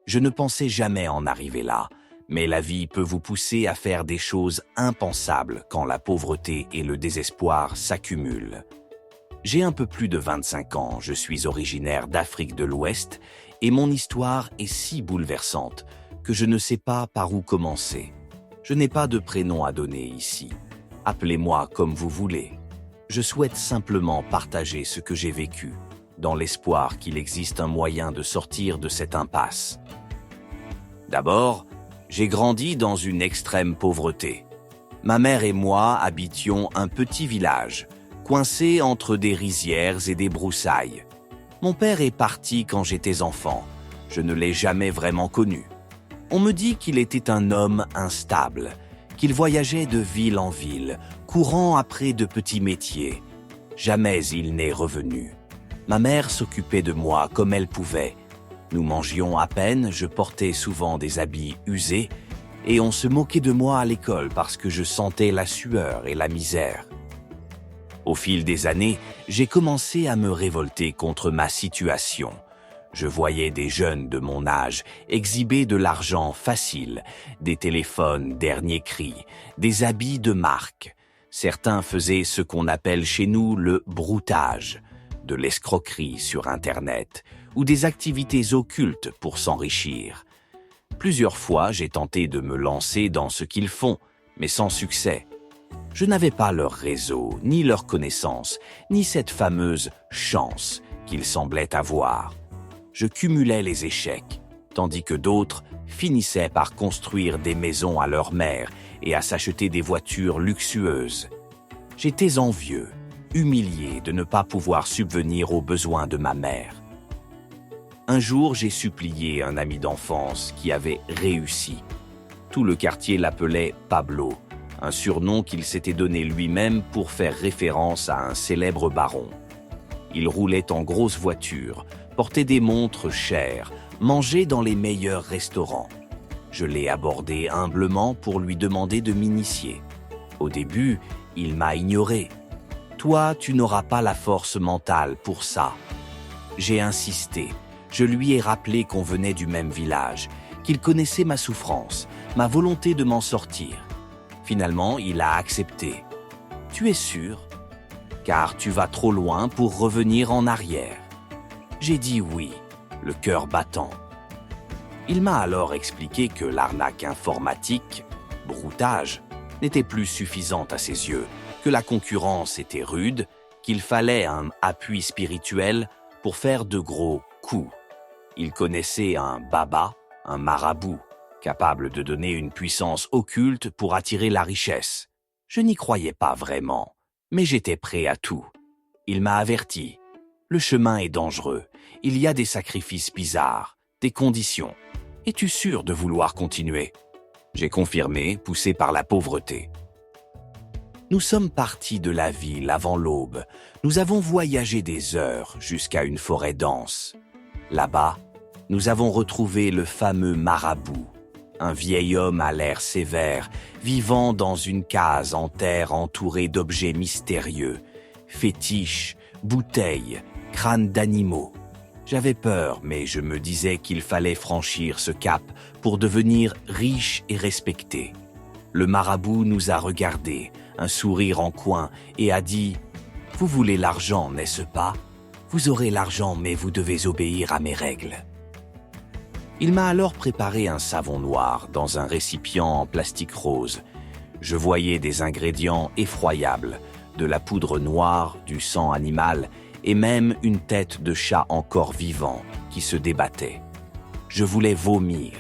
Je ne pensais jamais en arriver là, mais la vie peut vous pousser à faire des choses impensables quand la pauvreté et le désespoir s'accumulent. J'ai un peu plus de 25 ans, je suis originaire d'Afrique de l'Ouest et mon histoire est si bouleversante que je ne sais pas par où commencer. Je n'ai pas de prénom à donner ici. Appelez-moi comme vous voulez. Je souhaite simplement partager ce que j'ai vécu, dans l'espoir qu'il existe un moyen de sortir de cette impasse. D'abord, j'ai grandi dans une extrême pauvreté. Ma mère et moi habitions un petit village, coincé entre des rizières et des broussailles. Mon père est parti quand j'étais enfant. Je ne l'ai jamais vraiment connu. On me dit qu'il était un homme instable, qu'il voyageait de ville en ville, courant après de petits métiers. Jamais il n'est revenu. Ma mère s'occupait de moi comme elle pouvait. Nous mangions à peine, je portais souvent des habits usés, et on se moquait de moi à l'école parce que je sentais la sueur et la misère. Au fil des années, j'ai commencé à me révolter contre ma situation. Je voyais des jeunes de mon âge exhiber de l'argent facile, des téléphones dernier cri, des habits de marque. Certains faisaient ce qu'on appelle chez nous le broutage, de l'escroquerie sur Internet ou des activités occultes pour s'enrichir. Plusieurs fois, j'ai tenté de me lancer dans ce qu'ils font, mais sans succès. Je n'avais pas leur réseau, ni leur connaissance, ni cette fameuse chance qu'ils semblaient avoir. Je cumulais les échecs, tandis que d'autres finissaient par construire des maisons à leur mère et à s'acheter des voitures luxueuses. J'étais envieux, humilié de ne pas pouvoir subvenir aux besoins de ma mère. Un jour, j'ai supplié un ami d'enfance qui avait réussi. Tout le quartier l'appelait Pablo, un surnom qu'il s'était donné lui-même pour faire référence à un célèbre baron. Il roulait en grosse voiture, portait des montres chères, mangeait dans les meilleurs restaurants. Je l'ai abordé humblement pour lui demander de m'initier. Au début, il m'a ignoré. « Toi, tu n'auras pas la force mentale pour ça. » J'ai insisté. Je lui ai rappelé qu'on venait du même village, qu'il connaissait ma souffrance, ma volonté de m'en sortir. Finalement, il a accepté. « Tu es sûr ? Car tu vas trop loin pour revenir en arrière. » J'ai dit oui, le cœur battant. Il m'a alors expliqué que l'arnaque informatique, broutage, n'était plus suffisante à ses yeux, que la concurrence était rude, qu'il fallait un appui spirituel pour faire de gros coups. Il connaissait un baba, un marabout, capable de donner une puissance occulte pour attirer la richesse. Je n'y croyais pas vraiment, mais j'étais prêt à tout. Il m'a averti. Le chemin est dangereux. Il y a des sacrifices bizarres, des conditions. Es-tu sûr de vouloir continuer ? J'ai confirmé, poussé par la pauvreté. Nous sommes partis de la ville avant l'aube. Nous avons voyagé des heures jusqu'à une forêt dense. Là-bas, nous avons retrouvé le fameux marabout, un vieil homme à l'air sévère, vivant dans une case en terre entourée d'objets mystérieux, fétiches, bouteilles, crânes d'animaux. J'avais peur, mais je me disais qu'il fallait franchir ce cap pour devenir riche et respecté. Le marabout nous a regardés, un sourire en coin, et a dit « Vous voulez l'argent, n'est-ce pas ? Vous aurez l'argent, mais vous devez obéir à mes règles. » Il m'a alors préparé un savon noir dans un récipient en plastique rose. Je voyais des ingrédients effroyables, de la poudre noire, du sang animal et même une tête de chat encore vivant qui se débattait. Je voulais vomir,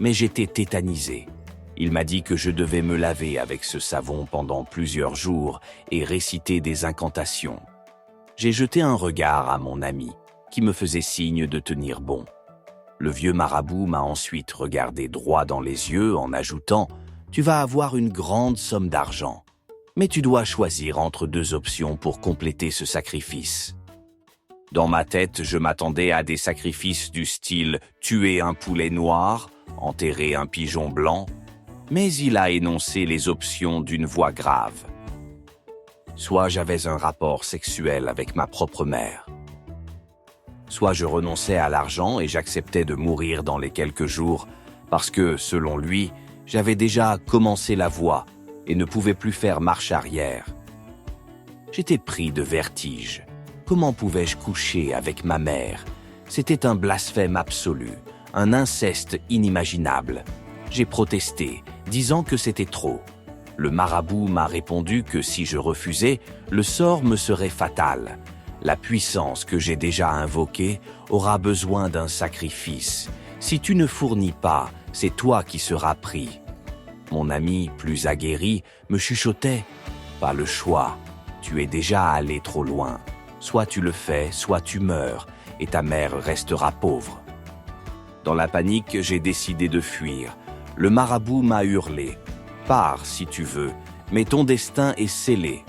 mais j'étais tétanisé. Il m'a dit que je devais me laver avec ce savon pendant plusieurs jours et réciter des incantations. J'ai jeté un regard à mon ami, qui me faisait signe de tenir bon. Le vieux marabout m'a ensuite regardé droit dans les yeux en ajoutant « Tu vas avoir une grande somme d'argent, mais tu dois choisir entre deux options pour compléter ce sacrifice. » Dans ma tête, je m'attendais à des sacrifices du style « tuer un poulet noir », « enterrer un pigeon blanc », mais il a énoncé les options d'une voix grave. Soit j'avais un rapport sexuel avec ma propre mère. Soit je renonçais à l'argent et j'acceptais de mourir dans les quelques jours, parce que, selon lui, j'avais déjà commencé la voie et ne pouvais plus faire marche arrière. J'étais pris de vertige. Comment pouvais-je coucher avec ma mère? C'était un blasphème absolu, un inceste inimaginable. J'ai protesté, disant que c'était trop. Le marabout m'a répondu que si je refusais, le sort me serait fatal. La puissance que j'ai déjà invoquée aura besoin d'un sacrifice. Si tu ne fournis pas, c'est toi qui seras pris. Mon ami, plus aguerri, me chuchotait « Pas le choix, tu es déjà allé trop loin. Soit tu le fais, soit tu meurs, et ta mère restera pauvre. » Dans la panique, j'ai décidé de fuir. Le marabout m'a hurlé « Pars si tu veux, mais ton destin est scellé. »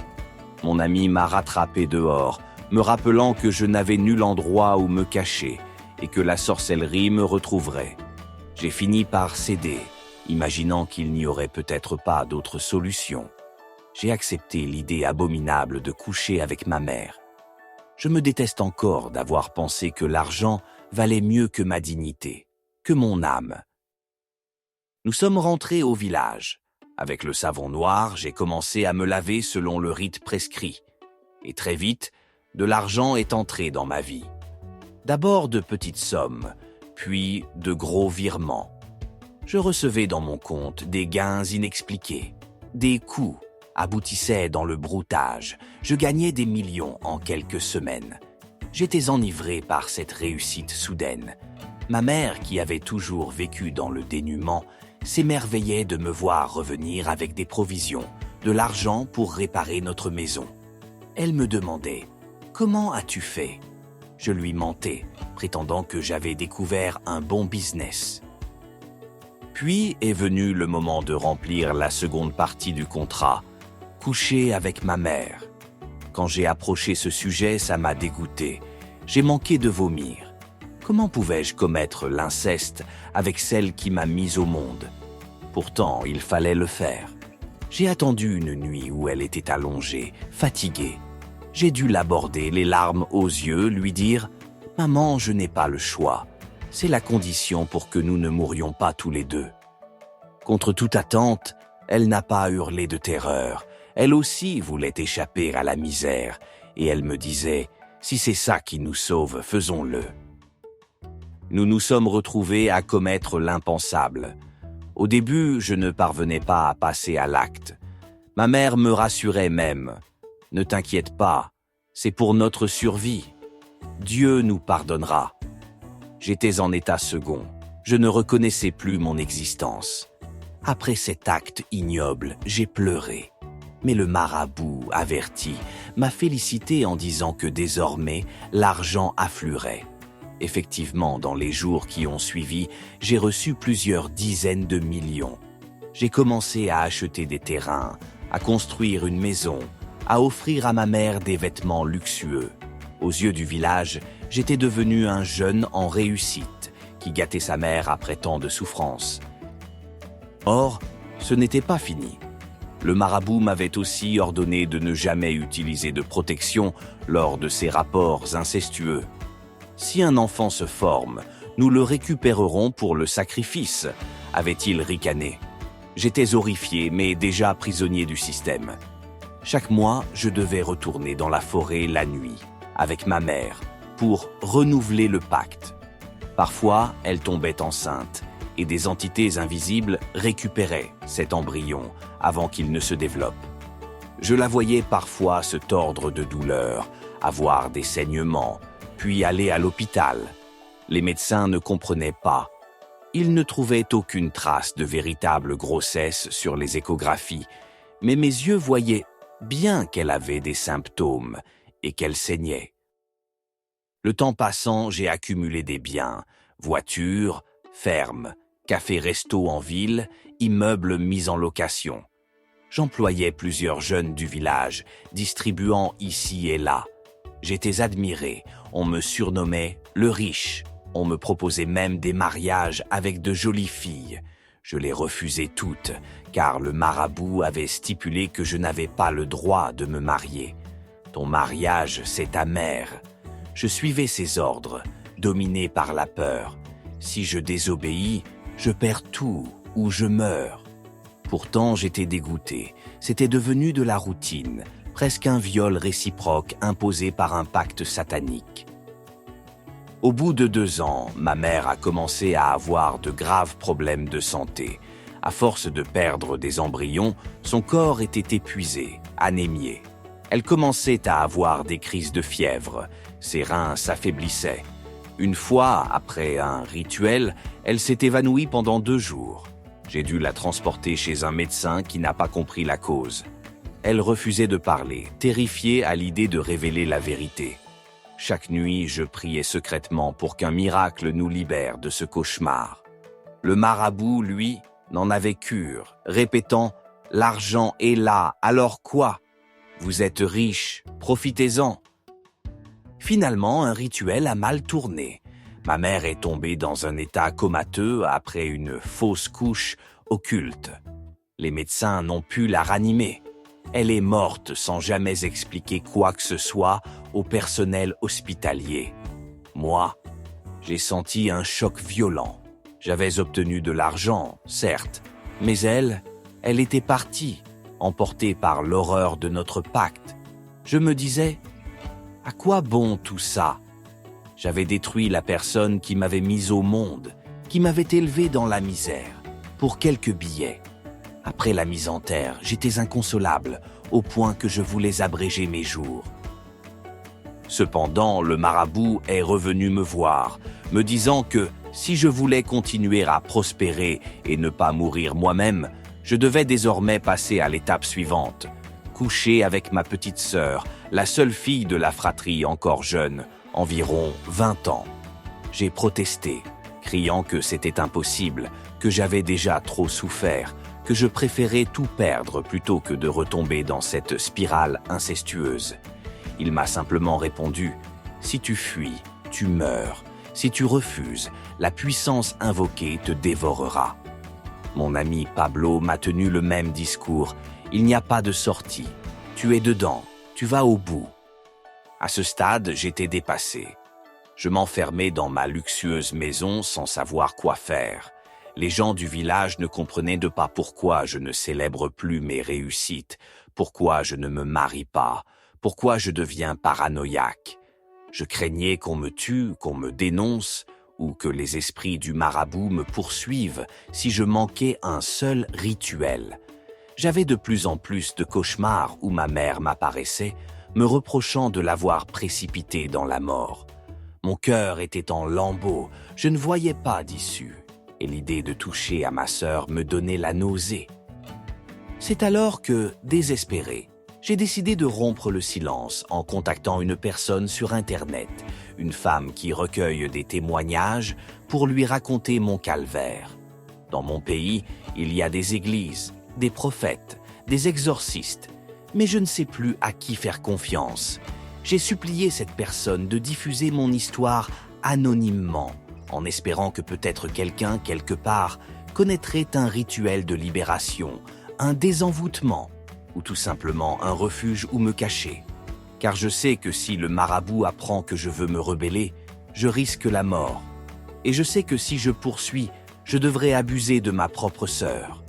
Mon ami m'a rattrapé dehors, me rappelant que je n'avais nul endroit où me cacher et que la sorcellerie me retrouverait. J'ai fini par céder, imaginant qu'il n'y aurait peut-être pas d'autre solution. J'ai accepté l'idée abominable de coucher avec ma mère. Je me déteste encore d'avoir pensé que l'argent valait mieux que ma dignité, que mon âme. Nous sommes rentrés au village. Avec le savon noir, j'ai commencé à me laver selon le rite prescrit. Et très vite, de l'argent est entré dans ma vie. D'abord de petites sommes, puis de gros virements. Je recevais dans mon compte des gains inexpliqués. Des coups aboutissaient dans le broutage. Je gagnais des millions en quelques semaines. J'étais enivré par cette réussite soudaine. Ma mère, qui avait toujours vécu dans le dénuement, s'émerveillait de me voir revenir avec des provisions, de l'argent pour réparer notre maison. Elle me demandait « Comment as-tu fait ?» Je lui mentais, prétendant que j'avais découvert un bon business. Puis est venu le moment de remplir la seconde partie du contrat, coucher avec ma mère. Quand j'ai approché ce sujet, ça m'a dégoûté. J'ai manqué de vomir. Comment pouvais-je commettre l'inceste avec celle qui m'a mis au monde? Pourtant, il fallait le faire. J'ai attendu une nuit où elle était allongée, fatiguée. J'ai dû l'aborder, les larmes aux yeux, lui dire « Maman, je n'ai pas le choix. C'est la condition pour que nous ne mourions pas tous les deux. » Contre toute attente, elle n'a pas hurlé de terreur. Elle aussi voulait échapper à la misère, et elle me disait « Si c'est ça qui nous sauve, faisons-le. » Nous nous sommes retrouvés à commettre l'impensable. Au début, je ne parvenais pas à passer à l'acte. Ma mère me rassurait même. « Ne t'inquiète pas, c'est pour notre survie. Dieu nous pardonnera. » J'étais en état second. Je ne reconnaissais plus mon existence. Après cet acte ignoble, j'ai pleuré. Mais le marabout, averti, m'a félicité en disant que désormais, l'argent affluerait. Effectivement, dans les jours qui ont suivi, j'ai reçu plusieurs dizaines de millions. J'ai commencé à acheter des terrains, à construire une maison, à offrir à ma mère des vêtements luxueux. Aux yeux du village, j'étais devenu un jeune en réussite, qui gâtait sa mère après tant de souffrances. Or, ce n'était pas fini. Le marabout m'avait aussi ordonné de ne jamais utiliser de protection lors de ces rapports incestueux. Si un enfant se forme, nous le récupérerons pour le sacrifice, avait-il ricané. J'étais horrifié, mais déjà prisonnier du système. Chaque mois, je devais retourner dans la forêt la nuit, avec ma mère, pour renouveler le pacte. Parfois, elle tombait enceinte, et des entités invisibles récupéraient cet embryon avant qu'il ne se développe. Je la voyais parfois se tordre de douleur, avoir des saignements, puis aller à l'hôpital. Les médecins ne comprenaient pas. Ils ne trouvaient aucune trace de véritable grossesse sur les échographies, mais mes yeux voyaient bien qu'elle avait des symptômes et qu'elle saignait. Le temps passant, j'ai accumulé des biens, voitures, fermes, cafés-restos en ville, immeubles mis en location. J'employais plusieurs jeunes du village, distribuant ici et là. J'étais admiré, on me surnommait le riche. On me proposait même des mariages avec de jolies filles. Je les refusais toutes, car le marabout avait stipulé que je n'avais pas le droit de me marier. Ton mariage, c'est ta mère. Je suivais ses ordres, dominé par la peur. Si je désobéis, je perds tout ou je meurs. Pourtant, j'étais dégoûté. C'était devenu de la routine, presque un viol réciproque imposé par un pacte satanique. Au bout de 2 ans, ma mère a commencé à avoir de graves problèmes de santé. À force de perdre des embryons, son corps était épuisé, anémié. Elle commençait à avoir des crises de fièvre, ses reins s'affaiblissaient. Une fois, après un rituel, elle s'est évanouie pendant 2 jours. J'ai dû la transporter chez un médecin qui n'a pas compris la cause. Elle refusait de parler, terrifiée à l'idée de révéler la vérité. Chaque nuit, je priais secrètement pour qu'un miracle nous libère de ce cauchemar. Le marabout, lui, n'en avait cure, répétant « L'argent est là, alors quoi ? Vous êtes riche, profitez-en ». Finalement, un rituel a mal tourné. Ma mère est tombée dans un état comateux après une fausse couche occulte. Les médecins n'ont pu la ranimer. Elle est morte sans jamais expliquer quoi que ce soit au personnel hospitalier. Moi, j'ai senti un choc violent. J'avais obtenu de l'argent, certes, mais elle était partie, emportée par l'horreur de notre pacte. Je me disais, à quoi bon tout ça ? J'avais détruit la personne qui m'avait mis au monde, qui m'avait élevé dans la misère, pour quelques billets. Après la mise en terre, j'étais inconsolable, au point que je voulais abréger mes jours. Cependant, le marabout est revenu me voir, me disant que si je voulais continuer à prospérer et ne pas mourir moi-même, je devais désormais passer à l'étape suivante, coucher avec ma petite sœur, la seule fille de la fratrie encore jeune, environ 20 ans. J'ai protesté, criant que c'était impossible, que j'avais déjà trop souffert, que je préférais tout perdre plutôt que de retomber dans cette spirale incestueuse. Il m'a simplement répondu « Si tu fuis, tu meurs. Si tu refuses, la puissance invoquée te dévorera. » Mon ami Pablo m'a tenu le même discours. Il n'y a pas de sortie. Tu es dedans. Tu vas au bout. À ce stade, j'étais dépassé. Je m'enfermais dans ma luxueuse maison sans savoir quoi faire. Les gens du village ne comprenaient pas pourquoi je ne célèbre plus mes réussites, pourquoi je ne me marie pas, pourquoi je deviens paranoïaque. Je craignais qu'on me tue, qu'on me dénonce, ou que les esprits du marabout me poursuivent si je manquais un seul rituel. J'avais de plus en plus de cauchemars où ma mère m'apparaissait, me reprochant de l'avoir précipitée dans la mort. Mon cœur était en lambeaux, je ne voyais pas d'issue, et l'idée de toucher à ma sœur me donnait la nausée. C'est alors que, désespéré, j'ai décidé de rompre le silence en contactant une personne sur Internet, une femme qui recueille des témoignages pour lui raconter mon calvaire. Dans mon pays, il y a des églises, des prophètes, des exorcistes, mais je ne sais plus à qui faire confiance. J'ai supplié cette personne de diffuser mon histoire anonymement, en espérant que peut-être quelqu'un, quelque part, connaîtrait un rituel de libération, un désenvoûtement, ou tout simplement un refuge où me cacher. Car je sais que si le marabout apprend que je veux me rebeller, je risque la mort. Et je sais que si je poursuis, je devrais abuser de ma propre sœur.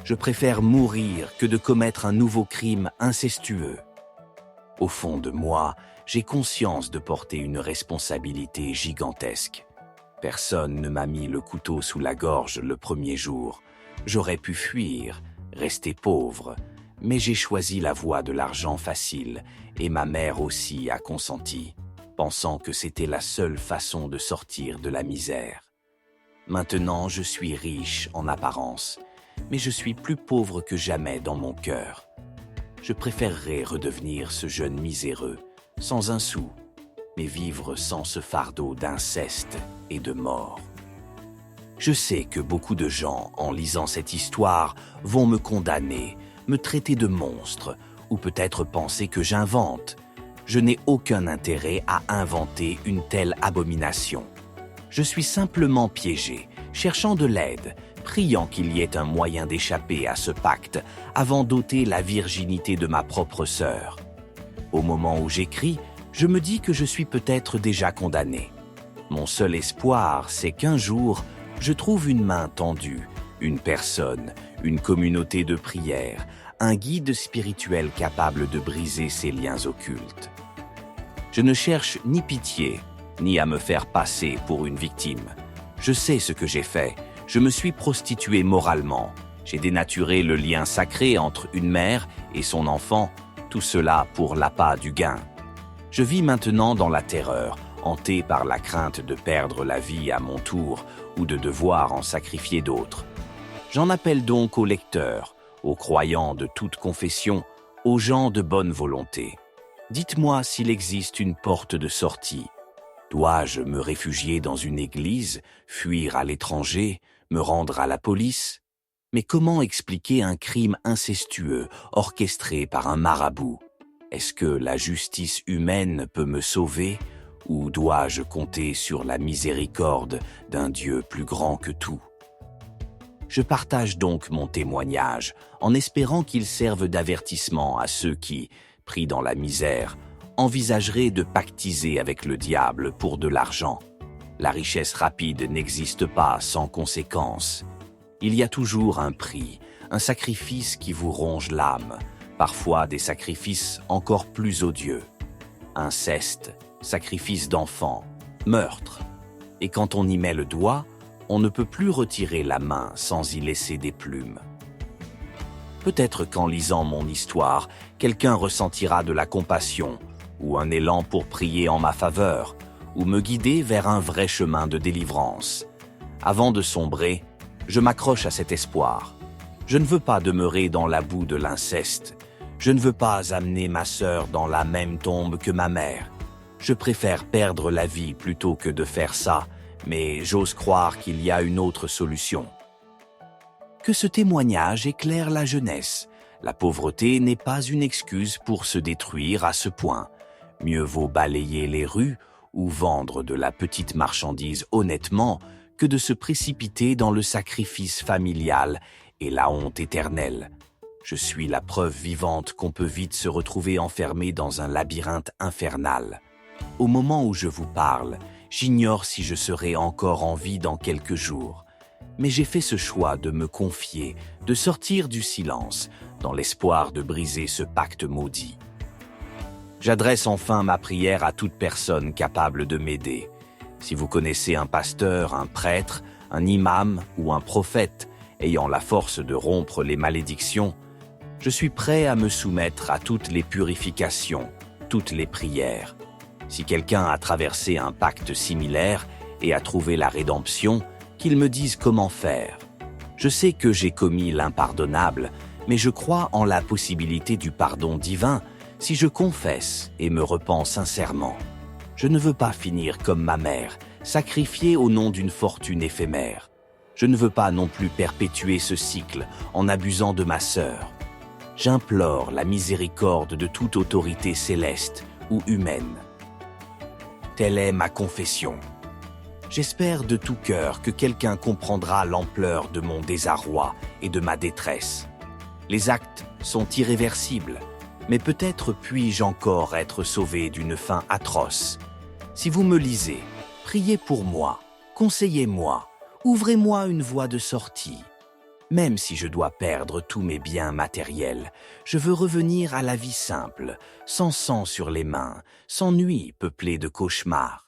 Je préfère mourir que de commettre un nouveau crime incestueux. Au fond de moi, j'ai conscience de porter une responsabilité gigantesque. Personne ne m'a mis le couteau sous la gorge le premier jour. J'aurais pu fuir, rester pauvre, mais j'ai choisi la voie de l'argent facile et ma mère aussi a consenti, pensant que c'était la seule façon de sortir de la misère. Maintenant, je suis riche en apparence, mais je suis plus pauvre que jamais dans mon cœur. Je préférerais redevenir ce jeune miséreux, sans un sou, mais vivre sans ce fardeau d'inceste et de mort. Je sais que beaucoup de gens, en lisant cette histoire, vont me condamner, me traiter de monstre, ou peut-être penser que j'invente. Je n'ai aucun intérêt à inventer une telle abomination. Je suis simplement piégé, cherchant de l'aide, priant qu'il y ait un moyen d'échapper à ce pacte avant d'ôter la virginité de ma propre sœur. Au moment où j'écris, Je me dis que je suis peut-être déjà condamné. Mon seul espoir, c'est qu'un jour, je trouve une main tendue, une personne, une communauté de prière, un guide spirituel capable de briser ces liens occultes. Je ne cherche ni pitié, ni à me faire passer pour une victime. Je sais ce que j'ai fait. Je me suis prostitué moralement. J'ai dénaturé le lien sacré entre une mère et son enfant, tout cela pour l'appât du gain. Je vis maintenant dans la terreur, hanté par la crainte de perdre la vie à mon tour ou de devoir en sacrifier d'autres. J'en appelle donc aux lecteurs, aux croyants de toute confession, aux gens de bonne volonté. Dites-moi s'il existe une porte de sortie. Dois-je me réfugier dans une église, fuir à l'étranger, me rendre à la police? Mais comment expliquer un crime incestueux orchestré par un marabout? Est-ce que la justice humaine peut me sauver ou dois-je compter sur la miséricorde d'un Dieu plus grand que tout? Je partage donc mon témoignage en espérant qu'il serve d'avertissement à ceux qui, pris dans la misère, envisageraient de pactiser avec le diable pour de l'argent. La richesse rapide n'existe pas sans conséquences. Il y a toujours un prix, un sacrifice qui vous ronge l'âme, parfois des sacrifices encore plus odieux. Inceste, sacrifice d'enfants, meurtre. Et quand on y met le doigt, on ne peut plus retirer la main sans y laisser des plumes. Peut-être qu'en lisant mon histoire, quelqu'un ressentira de la compassion ou un élan pour prier en ma faveur ou me guider vers un vrai chemin de délivrance. Avant de sombrer, je m'accroche à cet espoir. Je ne veux pas demeurer dans la boue de l'inceste. Je ne veux pas amener ma sœur dans la même tombe que ma mère. Je préfère perdre la vie plutôt que de faire ça, mais j'ose croire qu'il y a une autre solution. Que ce témoignage éclaire la jeunesse. La pauvreté n'est pas une excuse pour se détruire à ce point. Mieux vaut balayer les rues ou vendre de la petite marchandise honnêtement que de se précipiter dans le sacrifice familial et la honte éternelle. Je suis la preuve vivante qu'on peut vite se retrouver enfermé dans un labyrinthe infernal. Au moment où je vous parle, j'ignore si je serai encore en vie dans quelques jours. Mais j'ai fait ce choix de me confier, de sortir du silence, dans l'espoir de briser ce pacte maudit. J'adresse enfin ma prière à toute personne capable de m'aider. Si vous connaissez un pasteur, un prêtre, un imam ou un prophète ayant la force de rompre les malédictions, je suis prêt à me soumettre à toutes les purifications, toutes les prières. Si quelqu'un a traversé un pacte similaire et a trouvé la rédemption, qu'il me dise comment faire. Je sais que j'ai commis l'impardonnable, mais je crois en la possibilité du pardon divin si je confesse et me repens sincèrement. Je ne veux pas finir comme ma mère, sacrifiée au nom d'une fortune éphémère. Je ne veux pas non plus perpétuer ce cycle en abusant de ma sœur. J'implore la miséricorde de toute autorité céleste ou humaine. Telle est ma confession. J'espère de tout cœur que quelqu'un comprendra l'ampleur de mon désarroi et de ma détresse. Les actes sont irréversibles, mais peut-être puis-je encore être sauvé d'une fin atroce. Si vous me lisez, priez pour moi, conseillez-moi, ouvrez-moi une voie de sortie. Même si je dois perdre tous mes biens matériels, je veux revenir à la vie simple, sans sang sur les mains, sans nuits peuplées de cauchemars.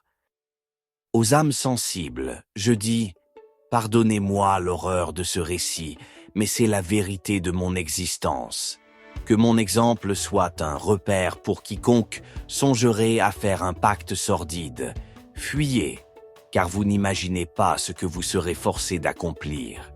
Aux âmes sensibles, je dis « Pardonnez-moi l'horreur de ce récit, mais c'est la vérité de mon existence. Que mon exemple soit un repère pour quiconque songerait à faire un pacte sordide. Fuyez, car vous n'imaginez pas ce que vous serez forcé d'accomplir. »